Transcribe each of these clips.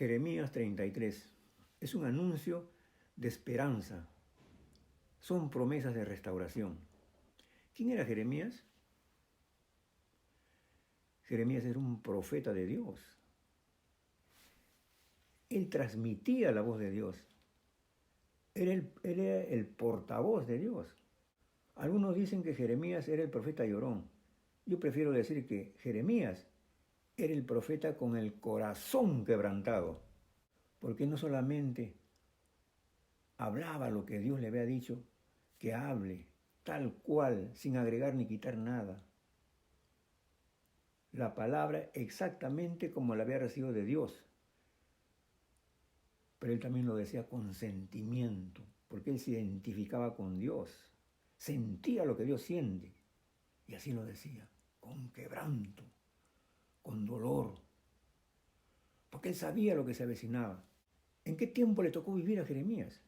Jeremías 33 es un anuncio de esperanza. Son promesas de restauración. ¿Quién era Jeremías? Jeremías era un profeta de Dios. Él transmitía la voz de Dios. Él era el portavoz de Dios. Algunos dicen que Jeremías era el profeta llorón. Yo prefiero decir que Jeremías era el profeta con el corazón quebrantado, porque no solamente hablaba lo que Dios le había dicho, que hable tal cual, sin agregar ni quitar nada. La palabra exactamente como la había recibido de Dios. Pero él también lo decía con sentimiento, porque él se identificaba con Dios, sentía lo que Dios siente, y así lo decía, con quebranto, con dolor, porque él sabía lo que se avecinaba. ¿En qué tiempo le tocó vivir a Jeremías?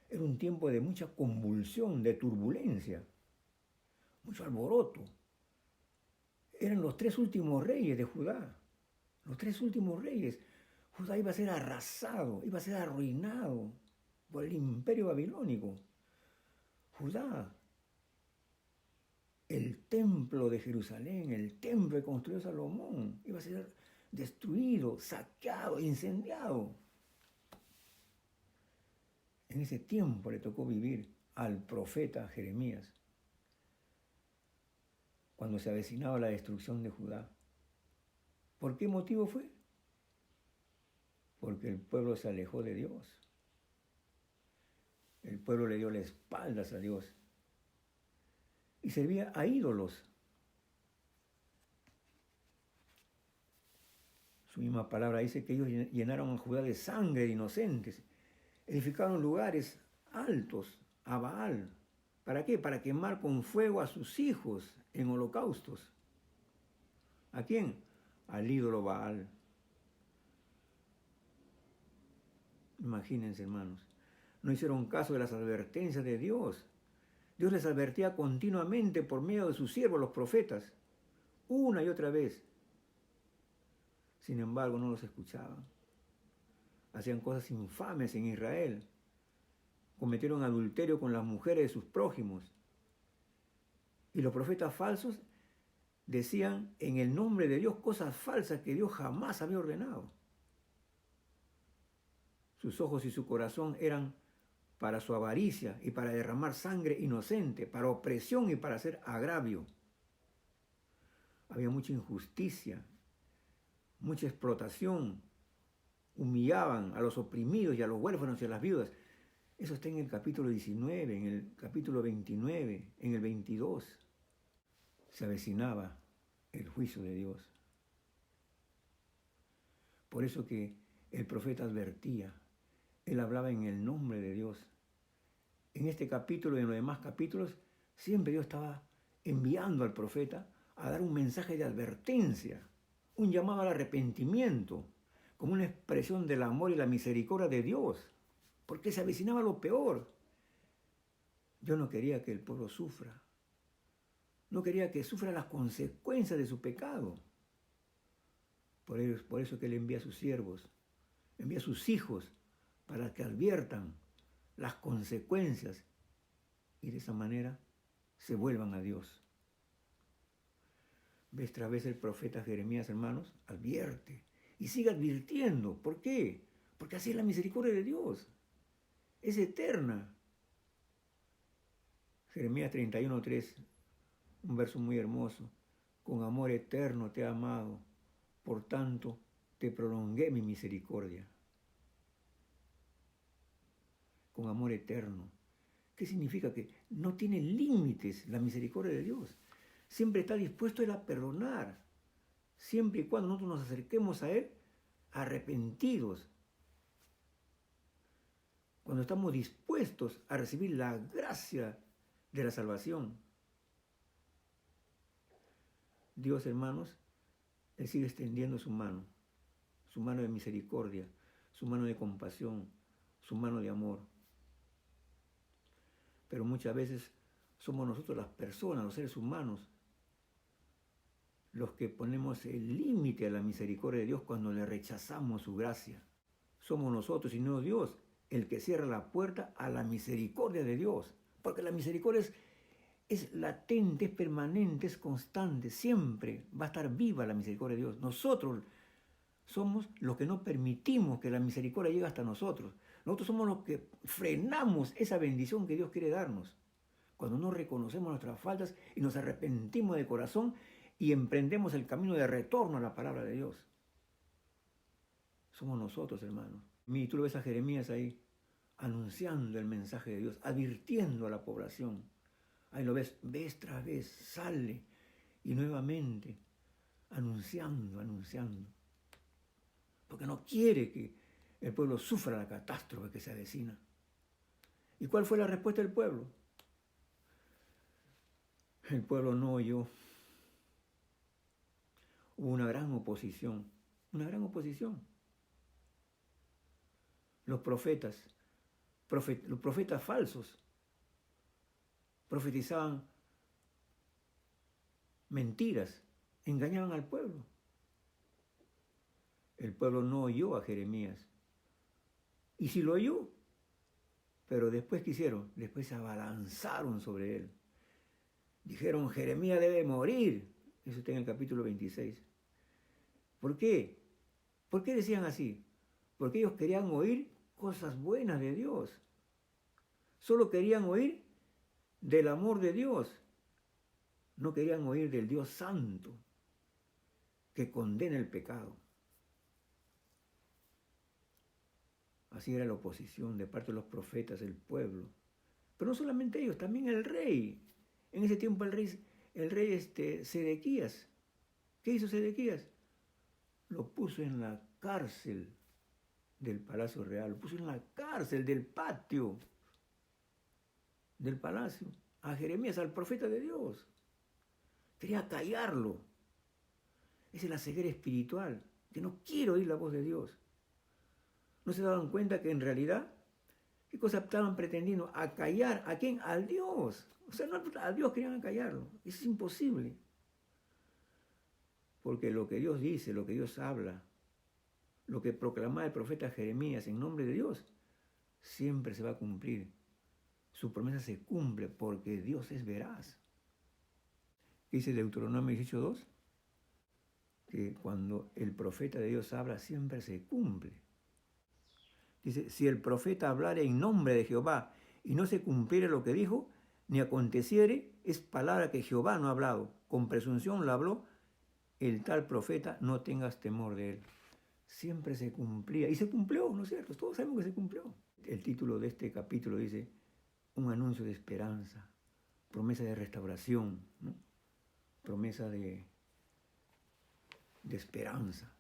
Era un tiempo de mucha convulsión, de turbulencia, mucho alboroto. Eran los 3 últimos reyes de Judá, los 3 últimos reyes. Judá iba a ser arrasado, iba a ser arruinado por el imperio babilónico. Judá, el templo de Jerusalén, el templo que construyó Salomón, iba a ser destruido, saqueado, incendiado. En ese tiempo le tocó vivir al profeta Jeremías, cuando se avecinaba la destrucción de Judá. ¿Por qué motivo fue? Porque el pueblo se alejó de Dios. El pueblo le dio las espaldas a Dios y servía a ídolos. Su misma palabra dice que ellos llenaron a Judá de sangre de inocentes, edificaron lugares altos a Baal. ¿Para qué? Para quemar con fuego a sus hijos en holocaustos. ¿A quién? Al ídolo Baal. Imagínense, hermanos, no hicieron caso de las advertencias de Dios. Dios les advertía continuamente por medio de sus siervos, los profetas, una y otra vez. Sin embargo, no los escuchaban. Hacían cosas infames en Israel. Cometieron adulterio con las mujeres de sus prójimos. Y los profetas falsos decían en el nombre de Dios cosas falsas que Dios jamás había ordenado. Sus ojos y su corazón eran para su avaricia y para derramar sangre inocente, para opresión y para hacer agravio. Había mucha injusticia, mucha explotación. Humillaban a los oprimidos y a los huérfanos y a las viudas. Eso está en el capítulo 19, en el capítulo 29, en el 22. Se avecinaba el juicio de Dios. Por eso que el profeta advertía. Él hablaba en el nombre de Dios. En este capítulo y en los demás capítulos, siempre Dios estaba enviando al profeta a dar un mensaje de advertencia, un llamado al arrepentimiento, como una expresión del amor y la misericordia de Dios, porque se avecinaba lo peor. Yo no quería que el pueblo sufra. No quería que sufra las consecuencias de su pecado. Por eso que Él envía a sus siervos, envía a sus hijos, para que adviertan las consecuencias y de esa manera se vuelvan a Dios. Vez tras vez el profeta Jeremías, hermanos, advierte y sigue advirtiendo. ¿Por qué? Porque así es la misericordia de Dios. Es eterna. Jeremías 31:3, un verso muy hermoso. Con amor eterno te he amado, por tanto te prolongué mi misericordia. Con amor eterno. ¿Qué significa? Que no tiene límites la misericordia de Dios. Siempre está dispuesto Él a perdonar, siempre y cuando nosotros nos acerquemos a Él arrepentidos. Cuando estamos dispuestos a recibir la gracia de la salvación. Dios, hermanos, Él sigue extendiendo su mano de misericordia, su mano de compasión, su mano de amor. Pero muchas veces somos nosotros las personas, los seres humanos, los que ponemos el límite a la misericordia de Dios cuando le rechazamos su gracia. somos nosotros y no Dios el que cierra la puerta a la misericordia de Dios. Porque la misericordia es latente, es permanente, es constante. Siempre va a estar viva la misericordia de Dios. Nosotros somos los que no permitimos que la misericordia llegue hasta nosotros. Nosotros somos los que frenamos esa bendición que Dios quiere darnos. Cuando no reconocemos nuestras faltas y nos arrepentimos de corazón y emprendemos el camino de retorno a la palabra de Dios. Somos nosotros, hermanos. Y tú lo ves a Jeremías ahí, anunciando el mensaje de Dios, advirtiendo a la población. Ahí lo ves, vez tras vez, sale y nuevamente anunciando. Porque no quiere que el pueblo sufra la catástrofe que se avecina. ¿Y cuál fue la respuesta del pueblo? El pueblo no oyó. Hubo una gran oposición. Los profetas falsos, profetizaban mentiras, engañaban al pueblo. El pueblo no oyó a Jeremías. Y sí lo oyó, pero después ¿qué hicieron? Después se abalanzaron sobre él. Dijeron, Jeremías debe morir. Eso está en el capítulo 26. ¿Por qué? ¿Por qué decían así? Porque ellos querían oír cosas buenas de Dios. Solo querían oír del amor de Dios. No querían oír del Dios santo que condena el pecado. Así era la oposición de parte de los profetas, el pueblo. Pero no solamente ellos, también el rey. En ese tiempo el rey Sedequías. ¿Qué hizo Sedequías? Lo puso en la cárcel del Palacio Real, lo puso en la cárcel del patio del palacio, a Jeremías, al profeta de Dios. Quería callarlo. Esa es la ceguera espiritual, que no quiere oír la voz de Dios. No se daban cuenta que en realidad, ¿qué cosa estaban pretendiendo? ¿A callar? ¿A quién? Al Dios. O sea, no, a Dios querían acallarlo. Eso es imposible. Porque lo que Dios dice, lo que Dios habla, lo que proclama el profeta Jeremías en nombre de Dios, siempre se va a cumplir. Su promesa se cumple porque Dios es veraz. Dice Deuteronomio 18:2, que cuando el profeta de Dios habla, siempre se cumple. Dice, si el profeta hablare en nombre de Jehová y no se cumpliere lo que dijo, ni aconteciere, es palabra que Jehová no ha hablado. Con presunción la habló el tal profeta, no tengas temor de él. Siempre se cumplía. Y se cumplió, ¿no es cierto? Todos sabemos que se cumplió. El título de este capítulo dice, un anuncio de esperanza, promesa de restauración, ¿no? Promesa de esperanza.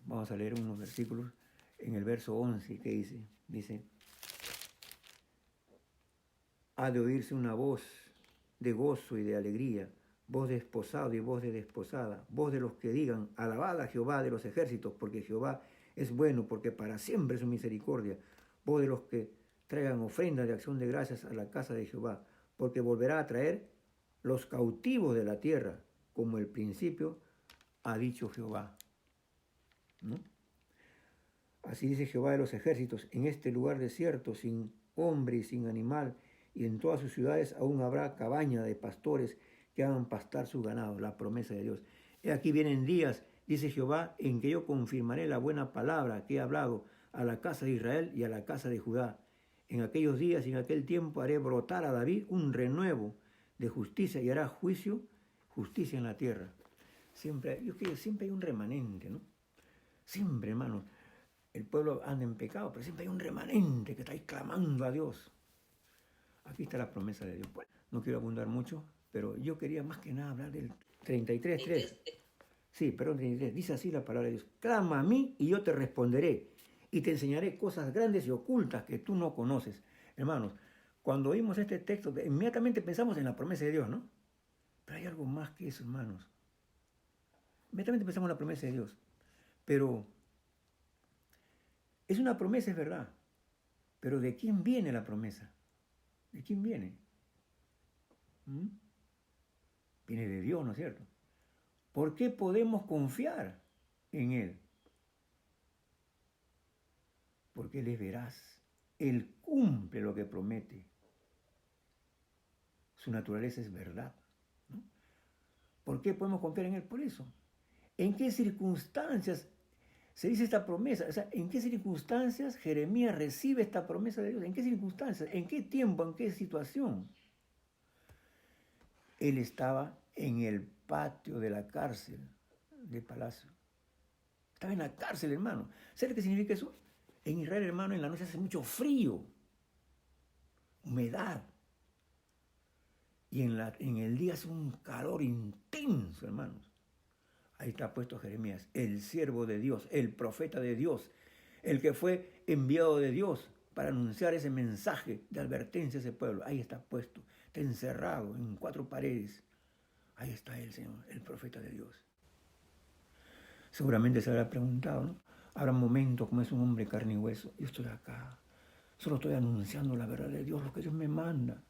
Vamos a leer unos versículos. En el verso 11, ¿qué dice? Dice, ha de oírse una voz de gozo y de alegría, voz de esposado y voz de desposada, voz de los que digan, alabad a Jehová de los ejércitos, porque Jehová es bueno, porque para siempre es su misericordia, voz de los que traigan ofrenda de acción de gracias a la casa de Jehová, porque volverá a traer los cautivos de la tierra, como el principio ha dicho Jehová. ¿No? Así dice Jehová de los ejércitos, en este lugar desierto, sin hombre y sin animal, y en todas sus ciudades aún habrá cabaña de pastores que hagan pastar su ganado, la promesa de Dios. He aquí vienen días, dice Jehová, en que yo confirmaré la buena palabra que he hablado a la casa de Israel y a la casa de Judá. En aquellos días y en aquel tiempo haré brotar a David un renuevo de justicia y hará justicia en la tierra. Siempre hay un remanente, ¿no? Siempre, hermanos. El pueblo anda en pecado, pero siempre hay un remanente que está ahí clamando a Dios. Aquí está la promesa de Dios. Bueno, no quiero abundar mucho, pero yo quería más que nada hablar del 33:3. Sí, perdón, 33. Dice así la palabra de Dios. Clama a mí y yo te responderé y te enseñaré cosas grandes y ocultas que tú no conoces. Hermanos, cuando oímos este texto, inmediatamente pensamos en la promesa de Dios, ¿no? Pero hay algo más que eso, hermanos. Inmediatamente pensamos en la promesa de Dios. Pero es una promesa, es verdad. Pero ¿de quién viene la promesa? ¿De quién viene? Viene de Dios, ¿no es cierto? ¿Por qué podemos confiar en Él? porque Él es veraz. Él cumple lo que promete. Su naturaleza es verdad, ¿no? ¿Por qué podemos confiar en Él? Por eso. ¿En qué circunstancias se dice esta promesa? O sea, ¿en qué circunstancias Jeremías recibe esta promesa de Dios? ¿En qué circunstancias? ¿En qué tiempo? ¿En qué situación? Él estaba en el patio de la cárcel del palacio. Estaba en la cárcel, hermano. ¿Sabes qué significa eso? En Israel, hermano, en la noche hace mucho frío, humedad. Y en el día hace un calor intenso, hermanos. Ahí está puesto Jeremías, el siervo de Dios, el profeta de Dios, el que fue enviado de Dios para anunciar ese mensaje de advertencia a ese pueblo. Ahí está puesto, está encerrado en 4 paredes. Ahí está el Señor, el profeta de Dios. Seguramente se habrá preguntado, ¿no? Habrá momentos como es un hombre carne y hueso. Yo estoy acá, solo estoy anunciando la verdad de Dios, lo que Dios me manda.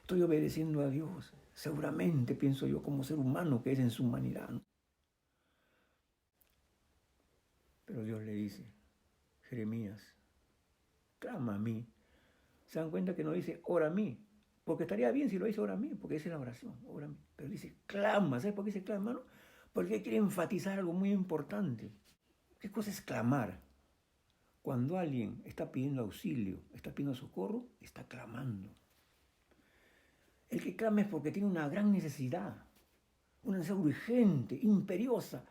Estoy obedeciendo a Dios. Seguramente, pienso yo, como ser humano que es en su humanidad, ¿no? Pero Dios le dice, Jeremías, clama a mí. Se dan cuenta que no dice, ora a mí, porque estaría bien si lo dice ora a mí, porque esa es la oración, ora a mí. Pero dice, clama. ¿Sabes por qué dice clama, hermano? Porque quiere enfatizar algo muy importante. ¿Qué cosa es clamar? Cuando alguien está pidiendo auxilio, está pidiendo socorro, está clamando. El que clama es porque tiene una gran necesidad, una necesidad urgente, imperiosa.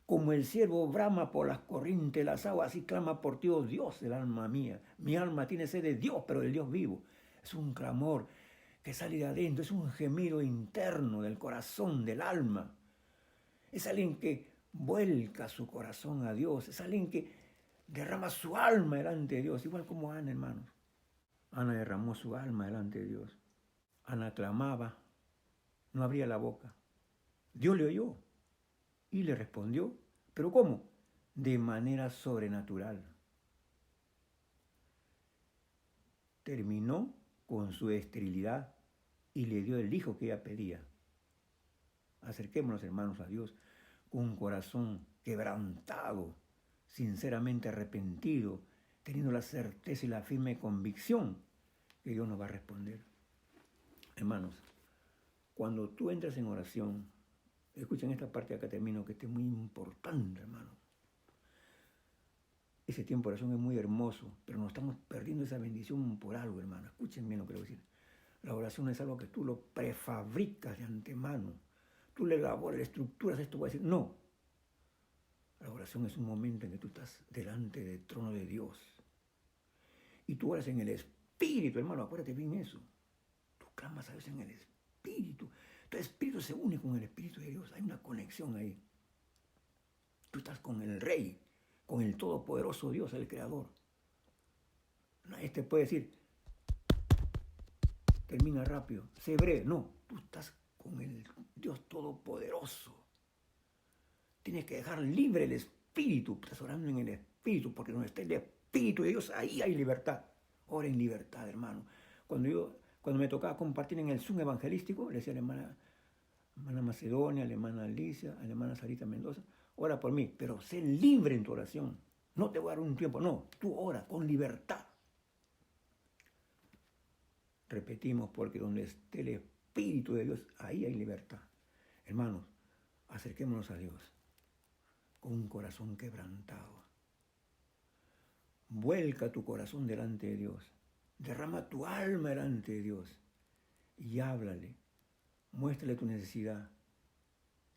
Como el siervo brama por las corrientes de las aguas, así clama por ti, oh Dios, el alma mía. Mi alma tiene sed de Dios, pero del Dios vivo. Es un clamor que sale de adentro, es un gemido interno del corazón, del alma. Es alguien que vuelca su corazón a Dios, es alguien que derrama su alma delante de Dios, igual como Ana, hermanos. Ana derramó su alma delante de Dios. Ana clamaba, no abría la boca. Dios le oyó y le respondió. ¿Pero cómo? De manera sobrenatural. Terminó con su esterilidad y le dio el hijo que ella pedía. Acerquémonos, hermanos, a Dios con un corazón quebrantado, sinceramente arrepentido, teniendo la certeza y la firme convicción que Dios nos va a responder. Hermanos, cuando tú entras en oración, escuchen esta parte acá termino, que este es muy importante, hermano. Ese tiempo de oración es muy hermoso, pero nos estamos perdiendo esa bendición por algo, hermano. Escuchen bien lo que le voy a decir. La oración es algo que tú lo prefabricas de antemano. Tú le elaboras, le estructuras esto, voy a decir, no. La oración es un momento en que tú estás delante del trono de Dios. Y tú oras en el Espíritu, hermano, acuérdate bien eso. Tú clamas a Dios en el Espíritu. Tu Espíritu se une con el Espíritu de Dios. Hay una conexión ahí. Tú estás con el Rey, con el Todopoderoso Dios, el Creador. Nadie te puede decir, termina rápido, sé breve. No, tú estás con el Dios Todopoderoso. Tienes que dejar libre el Espíritu. Estás orando en el Espíritu, porque donde está el Espíritu de Dios, ahí hay libertad. Ora en libertad, hermano. Cuando me tocaba compartir en el Zoom evangelístico, le decía a la hermana Macedonia, a la hermana Alicia, a la hermana Sarita Mendoza, ora por mí, pero sé libre en tu oración. No te voy a dar un tiempo, no, tú ora con libertad. Repetimos, porque donde esté el Espíritu de Dios, ahí hay libertad. Hermanos, acerquémonos a Dios con un corazón quebrantado. Vuelca tu corazón delante de Dios. Derrama tu alma delante de Dios y háblale. Muéstrale tu necesidad.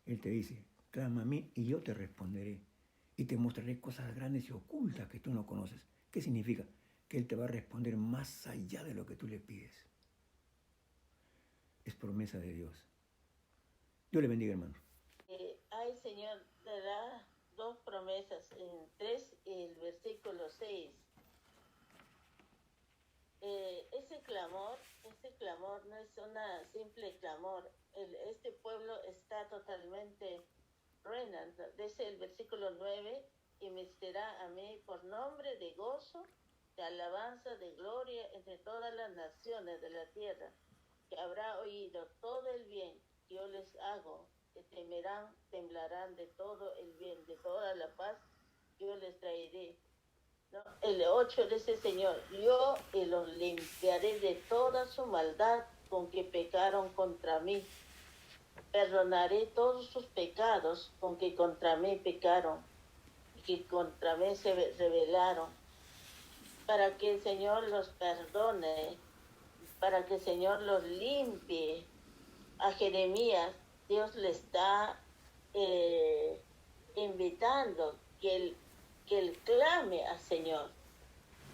Él te dice, clama a mí y yo te responderé. Y te mostraré cosas grandes y ocultas que tú no conoces. ¿Qué significa? Que Él te va a responder más allá de lo que tú le pides. Es promesa de Dios. Dios le bendiga, hermano. Ay, Señor, te da 2 promesas en 3 y el versículo 6. Ese clamor no es una simple clamor. Este pueblo está totalmente ruina. Dice el versículo 9, y me será a mí por nombre de gozo, de alabanza, de gloria entre todas las naciones de la tierra, que habrá oído todo el bien que yo les hago, que temerán, temblarán de todo el bien, de toda la paz que yo les traeré. ¿No? el 8 dice el Señor, yo los limpiaré de toda su maldad con que pecaron contra mí. Perdonaré todos sus pecados con que contra mí pecaron y que contra mí se rebelaron, para que el Señor los perdone, para que el Señor los limpie. A Jeremías Dios le está invitando que él clame al Señor.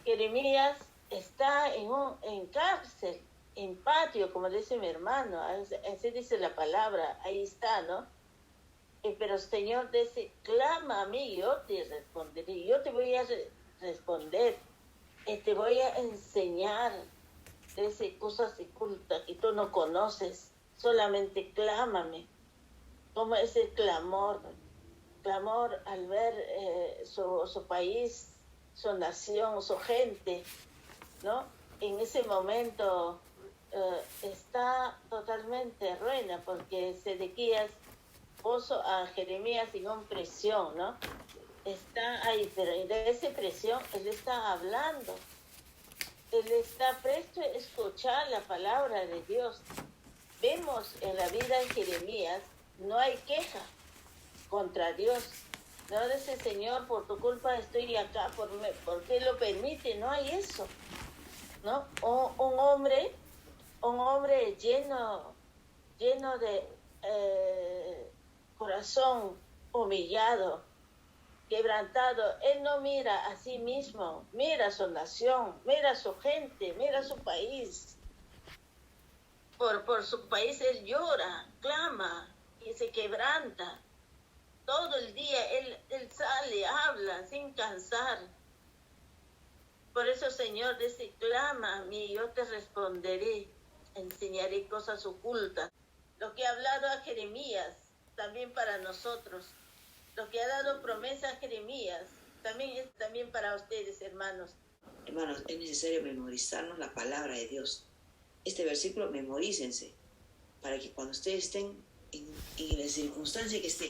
Jeremías está en cárcel, en patio, como dice mi hermano, así dice la palabra, ahí está, ¿no? Pero el Señor dice, clama a mí, yo te responderé, yo te voy a responder, te voy a enseñar de cosas ocultas que tú no conoces, solamente clámame. Como ese clamor al ver su país, su nación, su gente, ¿no? En ese momento está totalmente ruina, porque Sedequías puso a Jeremías en presión, ¿no? Está ahí, pero de esa presión él está hablando. Él está presto a escuchar la palabra de Dios. Vemos en la vida de Jeremías, no hay queja contra Dios. No dice, Señor, por tu culpa estoy acá, ¿por qué lo permite? No hay eso, ¿no? Un hombre lleno de corazón humillado, quebrantado, él no mira a sí mismo, mira a su nación, mira a su gente, mira a su país. Por su país él llora, clama y se quebranta. Todo el día él sale, habla sin cansar. Por eso, Señor, dice, clama a mí, yo te responderé, enseñaré cosas ocultas. Lo que ha hablado a Jeremías, también para nosotros. Lo que ha dado promesa a Jeremías, también es también para ustedes, hermanos. Hermanos, es necesario memorizarnos la palabra de Dios. Este versículo, memorícense, para que cuando ustedes estén en la circunstancia que estén,